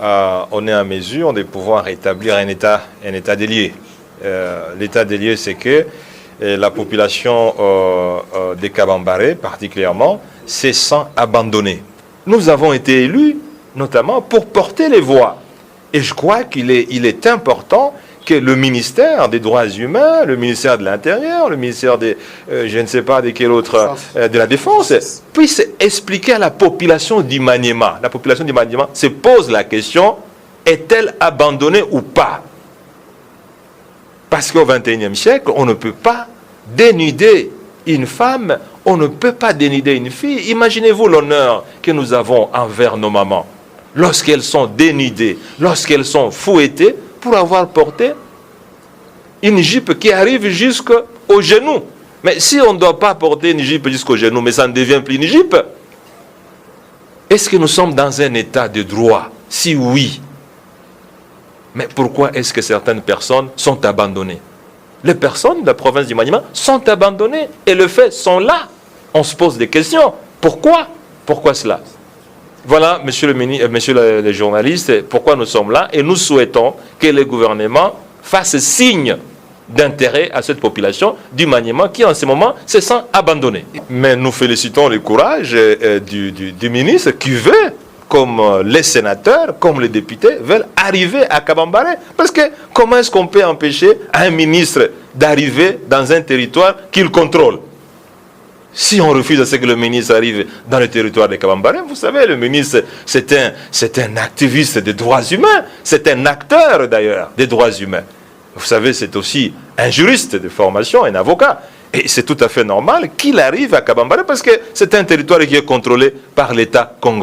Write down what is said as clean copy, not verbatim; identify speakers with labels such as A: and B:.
A: on est en mesure de pouvoir rétablir un état des lieux. L'état des lieux, c'est que la population des Kabambare, particulièrement, se sent abandonnée. Nous avons été élus, notamment, pour porter les voix. Et je crois qu'il est important que le ministère des droits humains, le ministère de l'Intérieur, le ministère des, je ne sais pas de quel autre, de la Défense, puisse expliquer à la population du Maniema. La population du Maniema se pose la question, est-elle abandonnée ou pas? Parce qu'au XXIe siècle, on ne peut pas dénuder une femme, on ne peut pas dénuder une fille. Imaginez-vous l'honneur que nous avons envers nos mamans, lorsqu'elles sont dénudées, lorsqu'elles sont fouettées, pour avoir porté une jupe qui arrive jusqu'au genou. Mais si on ne doit pas porter une jupe jusqu'au genou, mais ça ne devient plus une jupe, est-ce que nous sommes dans un état de droit? Si oui, mais pourquoi est-ce que certaines personnes sont abandonnées? Les personnes de la province du Maniema sont abandonnées et les faits sont là. On se pose des questions. Pourquoi? Pourquoi cela? Voilà, monsieur les journalistes, pourquoi nous sommes là et nous souhaitons que le gouvernement fasse signe d'intérêt à cette population du Maniema qui en ce moment se sent abandonnée. Mais nous félicitons le courage du ministre qui veut, comme les sénateurs, comme les députés, veulent arriver à Kabambare. Parce que comment est-ce qu'on peut empêcher un ministre d'arriver dans un territoire qu'il contrôle? Si on refuse à ce que le ministre arrive dans le territoire de Kabambare, vous savez, le ministre, c'est un activiste des droits humains, c'est un acteur d'ailleurs des droits humains. Vous savez, c'est aussi un juriste de formation, un avocat. Et c'est tout à fait normal qu'il arrive à Kabambare parce que c'est un territoire qui est contrôlé par l'État congolais.